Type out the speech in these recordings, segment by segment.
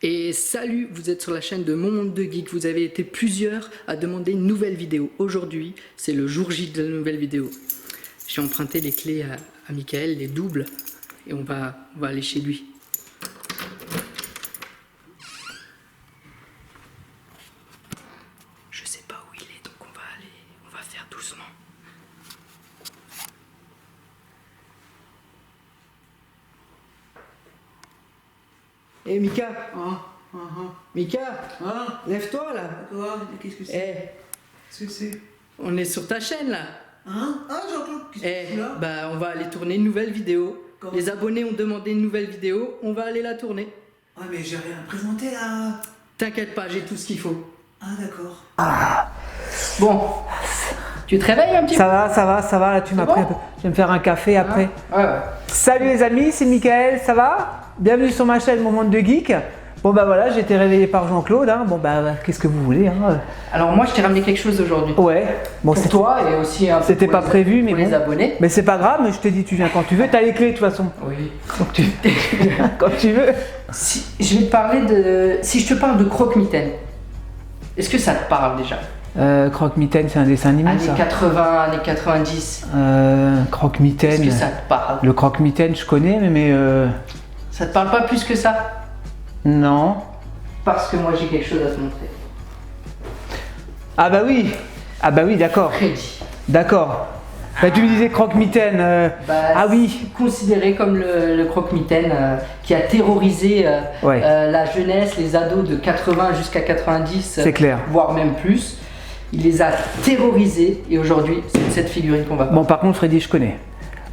Et salut, vous êtes sur la chaîne de Mon Monde de Geek. Vous avez été plusieurs à demander une nouvelle vidéo. Aujourd'hui, c'est le jour J de la nouvelle vidéo. J'ai emprunté les clés à Michael, les doubles, et on va aller chez lui. Je sais pas où il est, donc on va faire doucement. Eh Mika, Mika, lève-toi là. Quoi? Qu'est-ce que c'est? Qu'est-ce que c'est? On est sur ta chaîne là. Jean-Claude, qu'est-ce que tu fais là? Bah on va aller tourner une nouvelle vidéo. Comment? Les abonnés ont demandé une nouvelle vidéo, on va aller la tourner. Ah mais j'ai rien présenté là. T'inquiète pas, j'ai tout ce qu'il faut. Ah d'accord. Bon, tu te réveilles un petit peu? Ça va, là tu m'as bon pris un peu. Je vais me faire un café après. Ouais. Salut les amis, c'est Michael, ça va? Bienvenue sur ma chaîne Mon Monde de Geek. Bon bah voilà, j'ai été réveillé par Jean-Claude, hein. Bon bah qu'est-ce que vous voulez, hein. Alors moi je t'ai ramené quelque chose aujourd'hui. Ouais, bon pour toi et aussi un peu c'était pour pas prévu, mais pour bon. les abonnés. Mais c'est pas grave, mais je te dis tu viens quand tu veux, t'as les clés de toute façon. Oui. Donc tu viens quand tu veux. Si je vais te parler de... Si je te parle de Croque-Mitaine, est-ce que ça te parle déjà? Croque-Mitaine, c'est un dessin animé Années ça? 80, années 90. Croque-Mitaine. Est-ce que ça te parle? Le Croque-Mitaine, je connais, mais Ça te parle pas plus que ça? non. Parce que moi j'ai quelque chose à te montrer. Ah bah oui, d'accord. Freddy. D'accord. Bah, tu me disais Croque-Mitaine. Ah oui. Considéré comme le Croque-Mitaine qui a terrorisé la jeunesse, les ados de 80 jusqu'à 90, C'est clair. Voire même plus. Il les a terrorisés et aujourd'hui c'est cette figurine qu'on va voir. Bon, par contre, Freddy, je connais.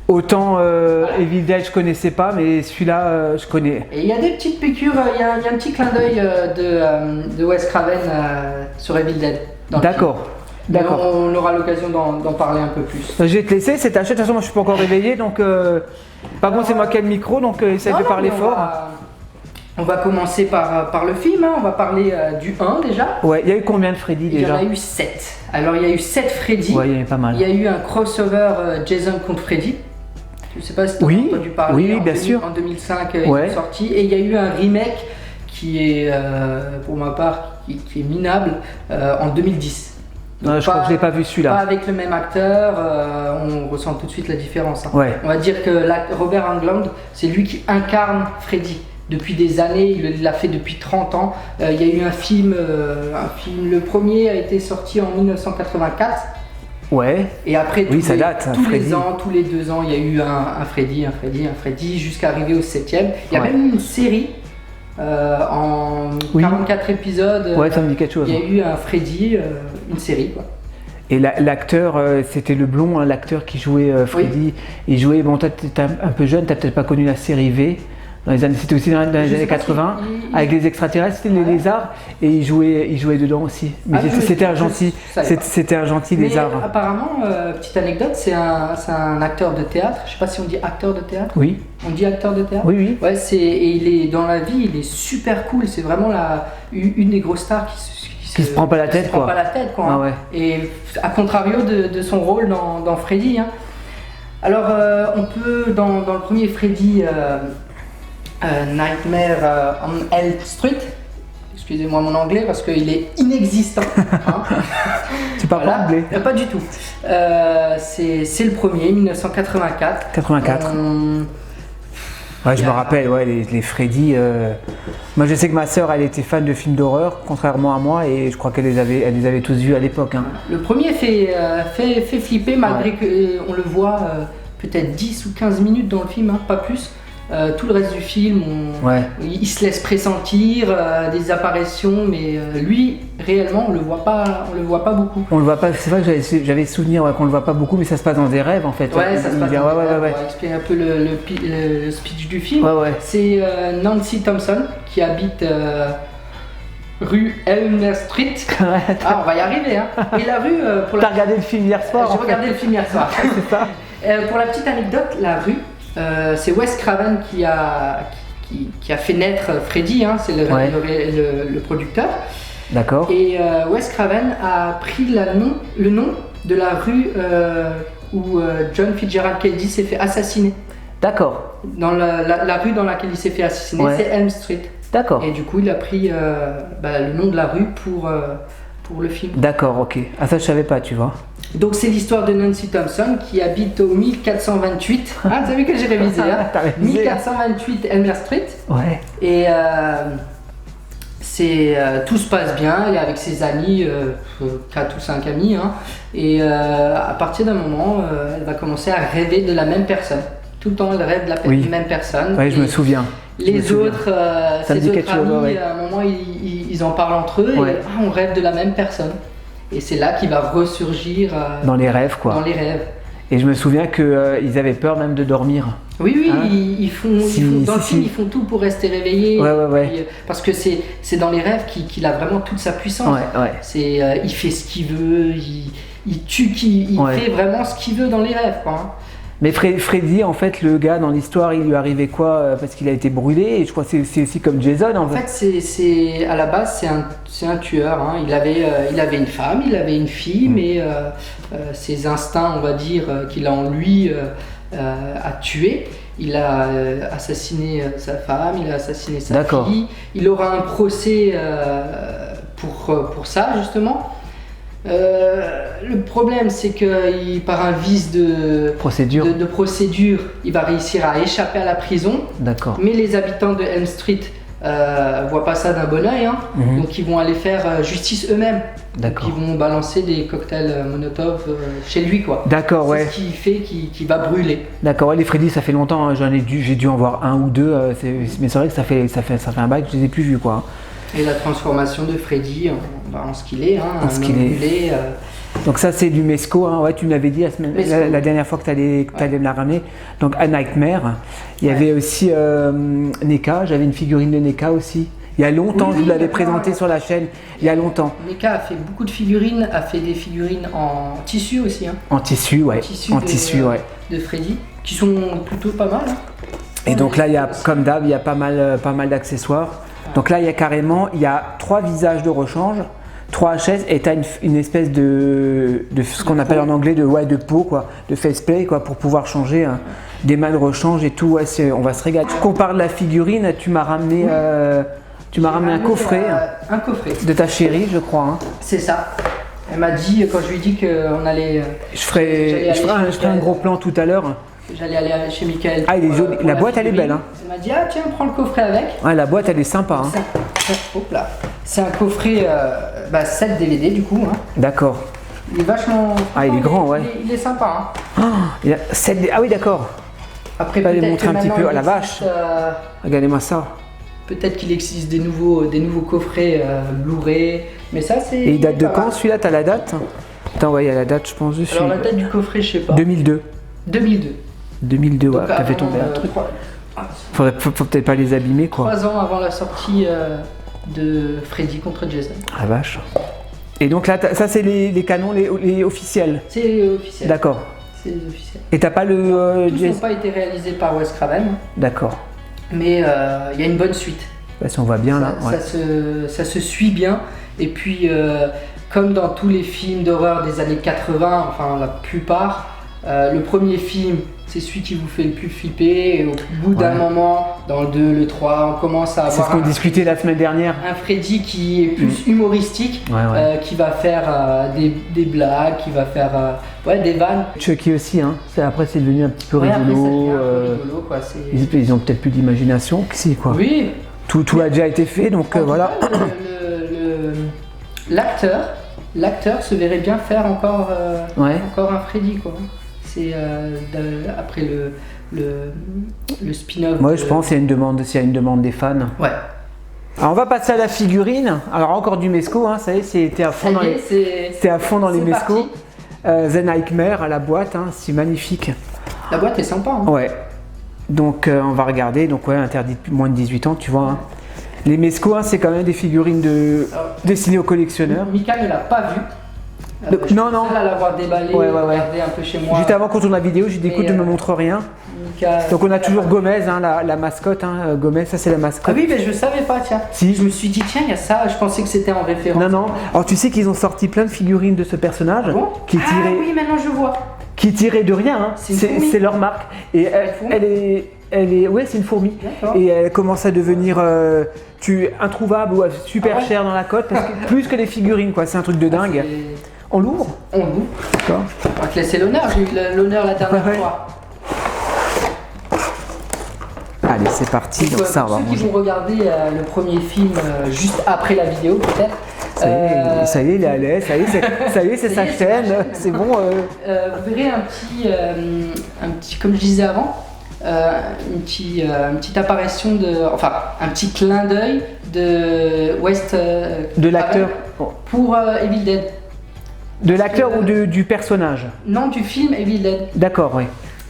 Autant Evil Dead, je connaissais pas, mais celui-là, je connais. Et il y a des petites piqûres, il y a un petit clin d'œil de Wes Craven sur Evil Dead. D'accord. D'accord. On aura l'occasion d'en parler un peu plus. Je vais te laisser, c'est ta chaîne. De toute façon, moi, je suis pas encore réveillé, donc. Par contre, c'est moi qui ai le micro, donc essaye de parler fort. On va commencer par le film, hein. On va parler du 1 déjà. Ouais, il y a eu combien de Freddy déjà? Il y en a eu 7. Alors il y a eu 7 Freddy. Ouais, il y en a pas mal. Il y a eu un crossover Jason contre Freddy. Je sais pas si tu as entendu parler. Oui, bien sûr. En 2005, il est sorti. Et il y a eu un remake qui est, pour ma part, qui est minable en 2010. Donc, je crois que je l'ai pas vu celui-là. Pas avec le même acteur, on ressent tout de suite la différence. Hein. Ouais. On va dire que Robert Englund, c'est lui qui incarne Freddy. Depuis des années, il l'a fait depuis 30 ans. Il y a eu un film, le premier a été sorti en 1984. Ouais. Et après, ça date, tous Freddy. les ans, tous les 2 ans, il y a eu un Freddy, jusqu'à arriver au 7e. Il y a même une série en 44 épisodes. Ouais, ça me dit quelque chose. Il y a eu un Freddy, une série quoi. Et l'acteur, c'était le blond, hein, l'acteur qui jouait Freddy. Il jouait, bon, toi t'es un peu jeune, t'as peut-être pas connu la série V. C'était aussi dans les années 80, avec les extraterrestres, c'était les lézards, et il jouait dedans aussi. Mais c'était un gentil, lézard. Apparemment, petite anecdote, c'est un acteur de théâtre. Je sais pas si on dit acteur de théâtre. Oui. On dit acteur de théâtre. Oui. Ouais, et il est dans la vie, il est super cool. C'est vraiment une des grosses stars qui se prend pas la tête, quoi. Ah ouais. Et à contrario de son rôle dans Freddy. Hein. Alors, on peut dans le premier Freddy. Nightmare on Elm Street. Excusez-moi mon anglais parce qu'il est inexistant. Hein. Tu parles pas anglais? Pas du tout. C'est le premier, 1984. 84. Ouais, je me rappelle, les Freddy. Moi, je sais que ma sœur, elle était fan de films d'horreur, contrairement à moi, et je crois qu'elle les avait tous vus à l'époque. Hein. Le premier fait flipper, malgré qu'on le voit peut-être 10 ou 15 minutes dans le film, hein, pas plus. Tout le reste du film, il se laisse pressentir des apparitions, mais lui, réellement, on le voit pas beaucoup. On le voit pas. C'est vrai que j'avais souvenir qu'on le voit pas beaucoup, mais ça se passe dans des rêves en fait. Ouais, ça se passe. On va expliquer un peu le speech du film. C'est Nancy Thompson qui habite rue Elm Street. On va y arriver, hein. Et la rue pour T'as regardé le film hier soir? J'ai regardé le film hier soir. C'est ça. Pour la petite anecdote, la rue. C'est Wes Craven qui a fait naître Freddy, hein, c'est le producteur. D'accord. Et Wes Craven a pris le nom de la rue où John Fitzgerald Kennedy s'est fait assassiner. D'accord. Dans la rue dans laquelle il s'est fait assassiner, c'est Elm Street. D'accord. Et du coup, il a pris le nom de la rue pour le film. D'accord, ok. Ah, ça, je savais pas, tu vois. Donc, c'est l'histoire de Nancy Thompson qui habite au 1428. Ah, t'as vu que j'ai révisé, hein. 1428 Elmer Street. Ouais. Et tout se passe bien, elle est avec ses amis, 4 ou 5 amis, hein, et à partir d'un moment, elle va commencer à rêver de la même personne. Tout le temps, elle rêve de la même personne. Oui, je me souviens. Les autres, ses autres amis, à un moment, ils en parlent entre eux, et on rêve de la même personne. Et c'est là qu'il va ressurgir dans les rêves, quoi. Dans les rêves. Et je me souviens qu'ils avaient peur même de dormir. Oui, hein, ils font dans le film, ils font tout pour rester réveillés. Ouais. Parce que c'est dans les rêves qu'il a vraiment toute sa puissance. Ouais. Il fait ce qu'il veut, il tue il fait vraiment ce qu'il veut dans les rêves, quoi, hein. Mais Freddy, en fait, le gars dans l'histoire, il lui arrivait quoi? Parce qu'il a été brûlé, et je crois que c'est aussi comme Jason. En fait, à la base, c'est un tueur, hein. Il avait une femme, il avait une fille, mais ses instincts, on va dire, qu'il a en lui, a tué. Il a assassiné sa femme, il a assassiné sa fille. Il aura un procès pour ça, justement. Le problème, c'est que par un vice de procédure, il va réussir à échapper à la prison. D'accord. Mais les habitants de Elm Street voient pas ça d'un bon oeil, hein. Donc ils vont aller faire justice eux-mêmes. D'accord. Ils vont balancer des cocktails Molotov chez lui, quoi. D'accord, ouais. C'est ce qui fait qu'il va brûler. D'accord, ouais, les Freddy, ça fait longtemps, hein. J'ai dû en voir un ou deux, mais c'est vrai que ça fait un bail que je les ai plus vus, quoi. Et la transformation de Freddy en ce qu'il est, hein, brûlé. Donc ça, c'est du Mesco, hein. Ouais, tu m'avais dit la dernière fois que tu allais me la ramener. Donc à Nightmare, il y avait aussi NECA, j'avais une figurine de NECA aussi. Il y a longtemps, je vous l'avais présenté sur la chaîne, il y a longtemps. NECA a fait beaucoup de figurines, a fait des figurines en tissu aussi, hein. En tissu, ouais. De Freddy, qui sont plutôt pas mal, hein. Et donc là, il y a, comme d'hab, il y a pas mal d'accessoires. Donc là, il y a 3 visages de rechange, 3 chaises, et tu as une espèce de ce qu'on appelle en anglais de peau, quoi, de faceplay, quoi, pour pouvoir changer, hein, des mains de rechange et tout. Ouais, on va se régaler. Tu compares la figurine, tu m'as ramené un coffret. Un coffret. De ta chérie, je crois, hein. C'est ça. Elle m'a dit, quand je lui ai dit qu'on allait. Je ferai un gros plan tout à l'heure. J'allais aller chez Michael. Ah, il est joli. La boîte, elle est belle, hein. Elle m'a dit, ah tiens, prends le coffret avec. Ouais, la boîte, elle est sympa, hein. Hop là. C'est un coffret 7 DVD du coup, hein. D'accord. Il est vachement. Ah, il est grand, ouais. Il est sympa, hein. Il a 7 Ah oui, d'accord. Après, je vais aller montrer un petit peu. Ah la vache. Regardez-moi ça. Peut-être qu'il existe des nouveaux coffrets Blu-ray, mais ça c'est. Et il date de quand celui-là? T'as la date? Attends, ouais, il y a la date, je pense dessus. Alors la date du coffret, je sais pas. 2002. 2002, ouais, t'as fait tomber un truc. Faut peut-être pas les abîmer, quoi. 3 ans avant la sortie de Freddy contre Jason. Ah vache. Et donc là, ça c'est les canons, les officiels. C'est officiel. D'accord. C'est les officiels. Et t'as pas le. Tous n'ont pas été réalisés par Wes Craven. D'accord. Mais il y a une bonne suite. Bah, si on voit bien là. Ça se suit bien. Et puis, comme dans tous les films d'horreur des années 80, enfin la plupart, le premier film, c'est celui qui vous fait le plus flipper. Et au bout d'un moment, dans le 2, le 3, on commence à avoir. C'est ce qu'on discutait la semaine dernière. Un Freddy qui est plus humoristique, qui va faire des blagues, qui va faire des vannes. Chucky aussi, hein. Après, c'est devenu un petit peu rigolo. Après, ça devient un peu rigolo, quoi. Ils ont peut-être plus d'imagination. Si, quoi. Oui. Tout a déjà été fait, donc voilà. L'acteur se verrait bien faire encore un Freddy, quoi. C'est après le spin-off. Ouais, je pense qu'il y a une demande des fans. Ouais. Alors on va passer à la figurine. Alors encore du Mesco, hein, ça y est, c'était à fond dans les Mesco. The Nightmare à la boîte, hein, c'est magnifique. La boîte est sympa, hein. Ouais. Donc on va regarder, donc ouais, interdit de moins de 18 ans, tu vois. Hein. Les Mesco, hein, c'est quand même des figurines destinées aux collectionneurs. Mika ne l'a pas vu. Non. À l'avoir déballé, regarder un peu chez moi. Juste avant qu'on tourne la vidéo, j'ai dit écoute, ne me montre rien. Mika, donc on a toujours Gomez, hein, la mascotte. Hein, Gomez, ça c'est la mascotte. Ah oui, mais je savais pas, tiens. Si. Je me suis dit tiens, il y a ça. Je pensais que c'était en référence. Non. Alors tu sais qu'ils ont sorti plein de figurines de ce personnage. Ah bon? Qui est tiré. Ah oui, maintenant je vois. Qui est tiré de rien. Hein. C'est leur marque. Et elle est. ouais, c'est une fourmi. Et elle commence à devenir introuvable ou super chère dans la cote, parce que, plus que des figurines, quoi. C'est un truc de dingue. On l'ouvre? On l'ouvre. D'accord. On va te laisser l'honneur, j'ai eu l'honneur la dernière fois. Allez, c'est parti. Donc, ça, on va ceux qui vont regarder le premier film juste après la vidéo, peut-être. Ça y est, il est à l'aise, ça y est, c'est sa chaîne, c'est bon. Vous verrez un petit, comme je disais avant, une petite apparition un petit clin d'œil de West de l'acteur pour Evil Dead. De l'acteur ou du personnage? Non, du film Evil Dead. D'accord, oui.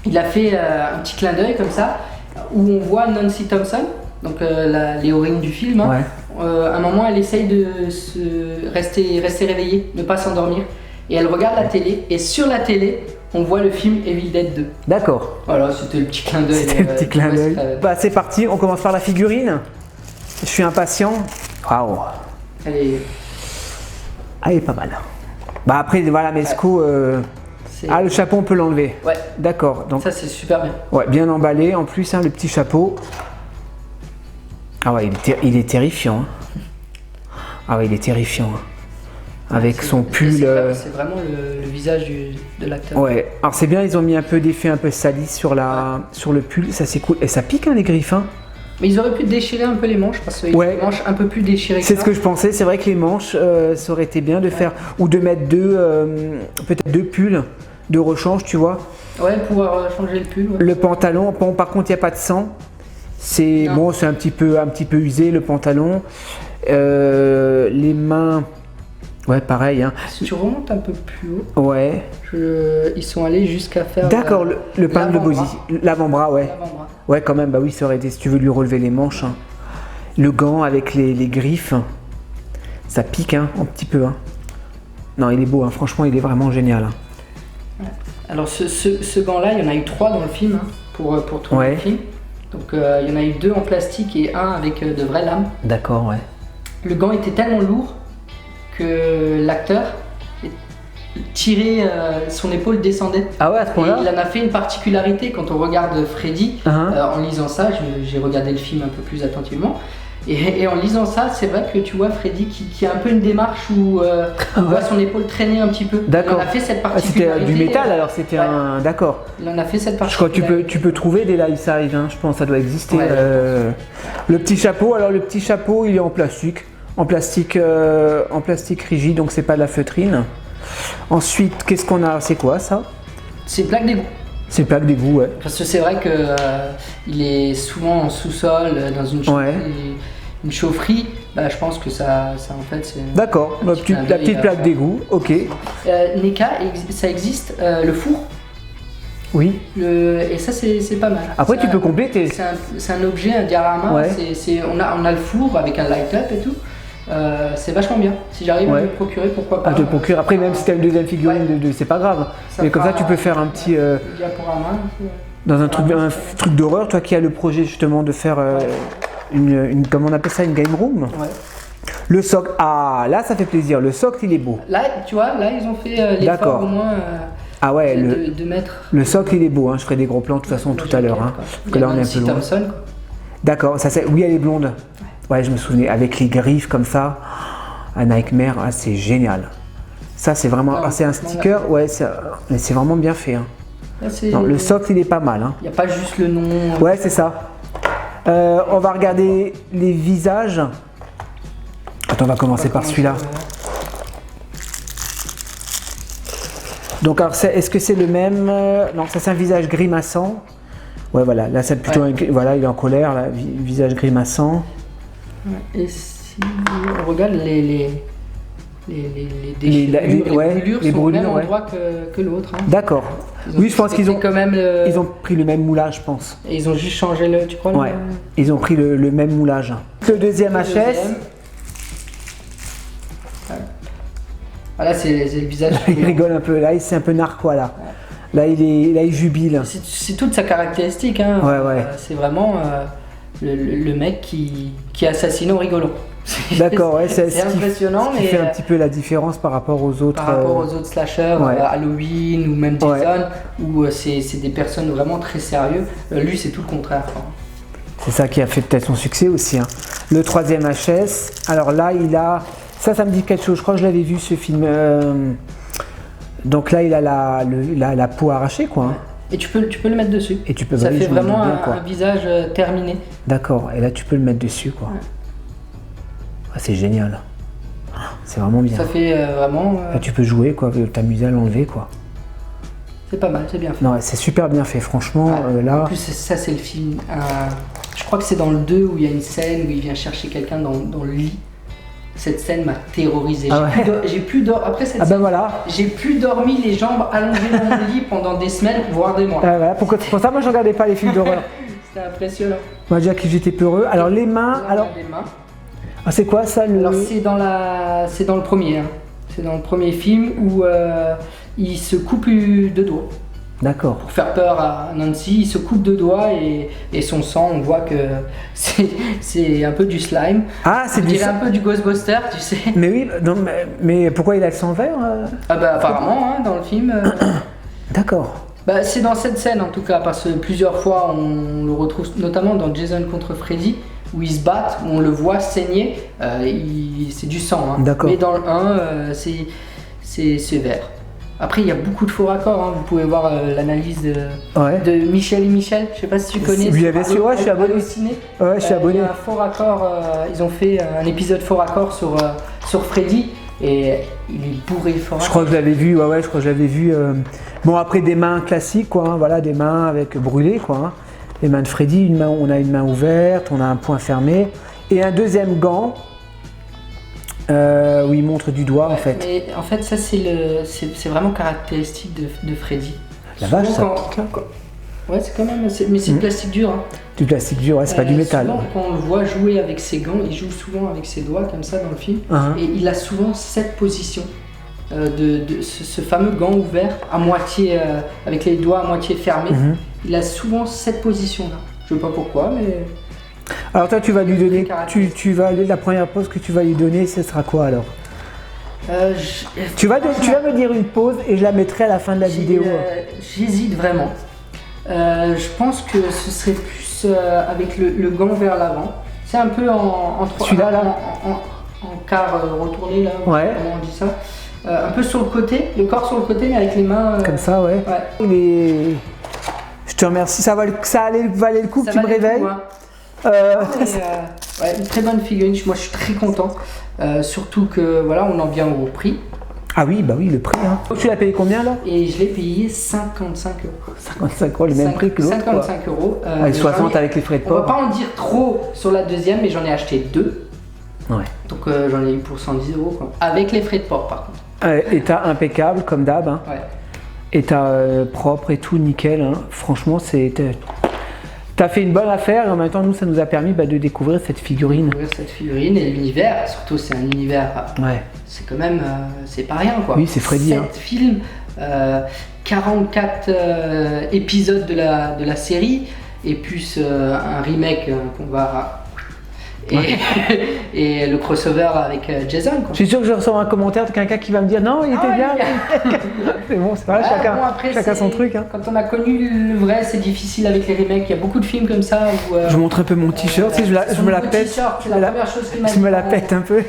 Il a fait un petit clin d'œil comme ça, où on voit Nancy Thompson, donc l'héroïne du film. Ouais. À un moment, elle essaye de rester réveillée, ne pas s'endormir. Et elle regarde la télé, et sur la télé, on voit le film Evil Dead 2. D'accord. Voilà, c'était le petit clin d'œil. C'était le petit clin d'œil. Bah, c'est parti, on commence par la figurine. Je suis impatient. Waouh. Elle est pas mal. Bah après, voilà, Mesco. Le chapeau, on peut l'enlever. Ouais. D'accord. Donc ça, c'est super bien. Ouais, bien emballé. En plus, le petit chapeau. Ah ouais, il est terrifiant. Ah ouais, il est terrifiant. Avec son pull. C'est vraiment le visage de l'acteur. Ouais. Alors c'est bien, ils ont mis un peu d'effet un peu sali sur le pull. Ça c'est cool. Et ça pique les griffes. Mais ils auraient pu déchirer un peu les manches parce qu'ils ont les manches un peu plus déchirées. C'est ce que je pensais. C'est vrai que les manches, ça aurait été bien de faire ou de mettre peut-être deux pulls de rechange, tu vois. Ouais, pouvoir changer le pull. Ouais. Le pantalon. Bon, par contre, il n'y a pas de sang. C'est un petit peu usé le pantalon. Les mains, ouais, pareil. Si tu remontes un peu plus haut, ouais. Ils sont allés jusqu'à faire. D'accord, le pain de body, l'avant-bras, ouais. Ouais, quand même, bah oui, ça aurait été si tu veux lui relever les manches. Le gant avec les griffes, ça pique un petit peu. Non, il est beau, franchement, il est vraiment génial. Ouais. Alors, ce gant-là, il y en a eu 3 dans le film pour tourner le film. Donc il y en a eu 2 en plastique et 1 avec de vraies lames. D'accord, ouais. Le gant était tellement lourd que l'acteur tirait, son épaule descendait. Ah ouais, à ce point-là. Il en a fait une particularité quand on regarde Freddy. En lisant ça, j'ai regardé le film un peu plus attentivement. Et en lisant ça, c'est vrai que tu vois Freddy qui a un peu une démarche où on voit son épaule traîner un petit peu. D'accord. Il en a fait cette particularité. C'était du métal alors, c'était un. D'accord. Il en a fait cette particularité. Je crois que tu peux trouver des life size, je pense que ça doit exister. Ouais, le petit chapeau, il est en plastique. En plastique rigide, donc c'est pas de la feutrine. Ensuite, qu'est-ce qu'on a? C'est quoi ça? C'est une plaque d'égout. C'est une plaque d'égout, ouais. Parce que c'est vrai que il est souvent en sous-sol, dans une chaufferie. Bah, je pense que ça en fait c'est. D'accord, la petite plaque d'égout, ok. NECA, ça existe, le four. Oui. Et ça c'est pas mal. Après tu peux compléter. C'est un objet, un diorama. Ouais. On a le four avec un light-up et tout. C'est vachement bien. Si j'arrive à me le procurer, pourquoi pas. À te procurer. Après, même si tu as une deuxième figurine, c'est pas grave. Mais comme ça, tu peux faire un petit. Diaporama. Dans un truc d'horreur, toi qui as le projet justement de faire comment on appelle ça, une game room. Ouais. Le socle. Ah, là, ça fait plaisir. Le socle, il est beau. Là, tu vois, ils ont fait l'effort au moins. Ah ouais, de mettre. Le socle, il est beau. Je ferai des gros plans de toute façon tout à l'heure. Parce que là, on est un peu loin. D'accord. Oui, elle est blonde. Ouais, je me souvenais, avec les griffes comme ça, un Nightmare, c'est génial. Ça, c'est vraiment, c'est un sticker, mais c'est vraiment bien fait. Là, le socle, il est pas mal. Il n'y a pas juste le nom. Ouais, c'est ça. On va regarder les visages. Attends, on va commencer par celui-là. Donc, alors, est-ce que c'est le même? Non, ça, c'est un visage grimaçant. Ouais, voilà, là, c'est plutôt voilà, il est en colère, là, visage grimaçant. Et si on regarde les brûlures sont au même endroit que l'autre. D'accord. Oui, je pense qu'ils ont quand même ils ont pris le même moulage, je pense. Et ils ont juste changé tu crois? Ouais. Ils ont pris le même moulage. Le deuxième HS. Voilà, c'est le visage. Il rigole un peu. Là, c'est un peu narquois là. Ouais. Là, il jubile. C'est toute sa caractéristique. Ouais. C'est vraiment le mec qui assassine en rigolant. D'accord, ouais, c'est impressionnant. Ce qui fait un petit peu la différence par rapport aux autres. Par rapport aux autres slashers, Halloween ou même Jason, où c'est des personnes vraiment très sérieuses. Lui, c'est tout le contraire. C'est ça qui a fait peut-être son succès aussi. Hein. Le troisième HS, alors là, il a. Ça me dit quelque chose. Je crois que je l'avais vu ce film. Donc là, il a la peau arrachée, quoi. Hein. Et tu peux le mettre dessus. Et tu peux ça fait vraiment un visage terminé. D'accord. Et là, tu peux le mettre dessus, quoi. Ouais. Ah, c'est génial. C'est vraiment bien. Ça fait vraiment. Là, tu peux jouer, quoi. T'amuser à l'enlever, quoi. C'est pas mal, c'est bien fait. Non, c'est super bien fait, franchement. Là. En plus, ça, c'est le film. Je crois que c'est dans le 2 où il y a une scène où il vient chercher quelqu'un dans le lit. Cette scène m'a terrorisé. J'ai plus dormi. Après cette scène, voilà. J'ai plus dormi les jambes allongées dans mon lit pendant des semaines, voire des mois. Voilà. Pour ça, moi, je regardais pas les films d'horreur. C'était impressionnant. Moi, déjà que j'étais peureux. Alors, les mains. Les mains. Ah, c'est quoi ça Alors, c'est dans le premier. Hein. C'est dans le premier film où il se coupe deux doigts. D'accord. Pour faire peur à Nancy, il se coupe deux doigts et son sang, on voit que c'est un peu du slime. Ah, c'est du un peu du Ghostbuster, tu sais. Mais oui, non, mais pourquoi il a le sang vert apparemment, hein, dans le film. D'accord. C'est dans cette scène en tout cas, parce que plusieurs fois on le retrouve, notamment dans Jason contre Freddy, où ils se battent, où on le voit saigner, c'est du sang. Hein. D'accord. Mais dans le 1, c'est vert. Après, il y a beaucoup de faux raccords. Hein. Vous pouvez voir l'analyse de Michel et Michel. Je sais pas si tu connais. Oui, bien sûr, je suis abonné. Ouais, je suis abonné. Il y a un faux raccord. Ils ont fait un épisode faux raccord sur Freddy et il est bourré de faux raccords. Je crois que je l'avais vu. Ouais, je crois que je l'avais vu. Bon, après des mains classiques, quoi. Hein, voilà, des mains avec brûlées, quoi. Hein. Les mains de Freddy, on a une main ouverte, on a un poing fermé et un deuxième gant. Où il montre du doigt, en fait. Mais en fait, ça, c'est vraiment caractéristique de Freddy. La vache, ça pique, là. Ouais, c'est quand même. Mais c'est du plastique dur. Hein. Du plastique dur, ouais, c'est pas du métal. Souvent, quand on le voit jouer avec ses gants, il joue souvent avec ses doigts, comme ça, dans le film. Et il a souvent cette position de ce fameux gant ouvert, à moitié, avec les doigts à moitié fermés. Il a souvent cette position-là. Je sais pas pourquoi, mais. Alors toi, tu vas lui donner, la première pause que tu vas lui donner, ce sera quoi alors tu vas me dire une pause et je la mettrai à la fin de la vidéo. J'hésite vraiment. Je pense que ce serait plus avec le gant vers l'avant. C'est un peu en quart retourné là. Ouais. Comment on dit ça un peu sur le côté, le corps sur le côté, mais avec les mains. Comme ça, ouais. Je te remercie. Ça allait valer le coup que tu me réveilles. Une très bonne figurine, moi je suis très content, surtout que voilà, on en vient au prix. Ah oui, bah oui, le prix. Hein. Tu l'as payé combien là? Et je l'ai payé 55 €. 55 €, le même prix que l'autre. 55 €. Avec 60 avec les frais de port. On va pas en dire trop sur la deuxième, mais j'en ai acheté 2. Ouais. Donc j'en ai eu pour 110 € quoi. Avec les frais de port par contre. État impeccable comme d'hab. Hein. Ouais. État propre et tout, nickel. Hein. Franchement, t'as fait une bonne affaire et en même temps, nous, ça nous a permis de découvrir cette figurine. Et l'univers, surtout, c'est un univers. Ouais. C'est quand même. C'est pas rien, quoi. Oui, c'est Freddy. 7 films, 44 épisodes de la série, et plus un remake qu'on va. Et le crossover avec Jason. Quoi. Je suis sûr que je reçois un commentaire de quelqu'un qui va me dire non, il était bien. C'est bon, c'est pas grave, chacun son truc. Hein. Quand on a connu le vrai, c'est difficile avec les remakes. Il y a beaucoup de films comme ça où. Je montre un peu mon t-shirt, je me la pète. Je me la pète un peu.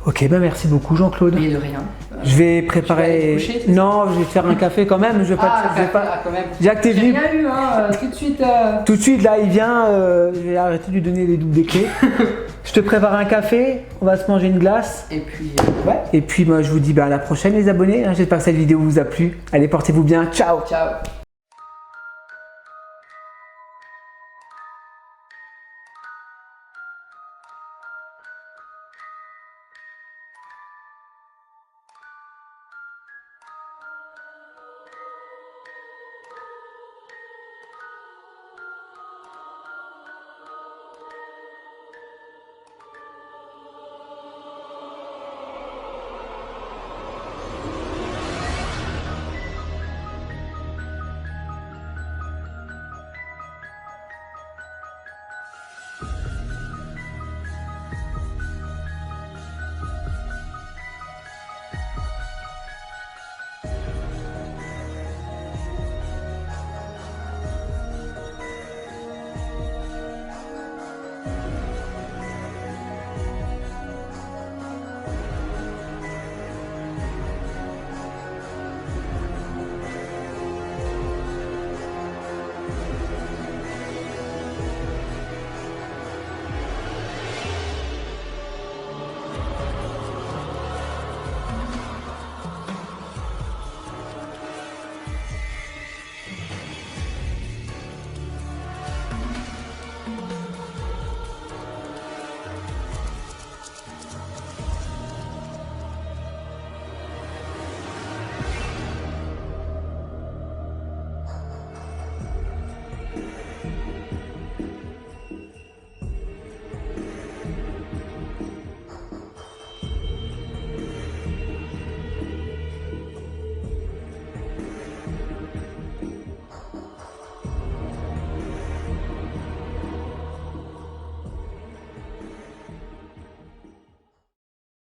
Ok, merci beaucoup Jean-Claude. Mais de rien. Je vais préparer. Non, je vais te faire un café quand même. Je vais pas. Quand même. Déjà que t'es venu. J'ai rien eu, hein, tout de suite. Tout de suite, là, il vient. Je vais arrêter de lui donner les doubles des clés. Je te prépare un café. On va se manger une glace. Et puis, Et puis, moi, je vous dis à la prochaine, les abonnés. J'espère que cette vidéo vous a plu. Allez, portez-vous bien. Ciao. Ciao.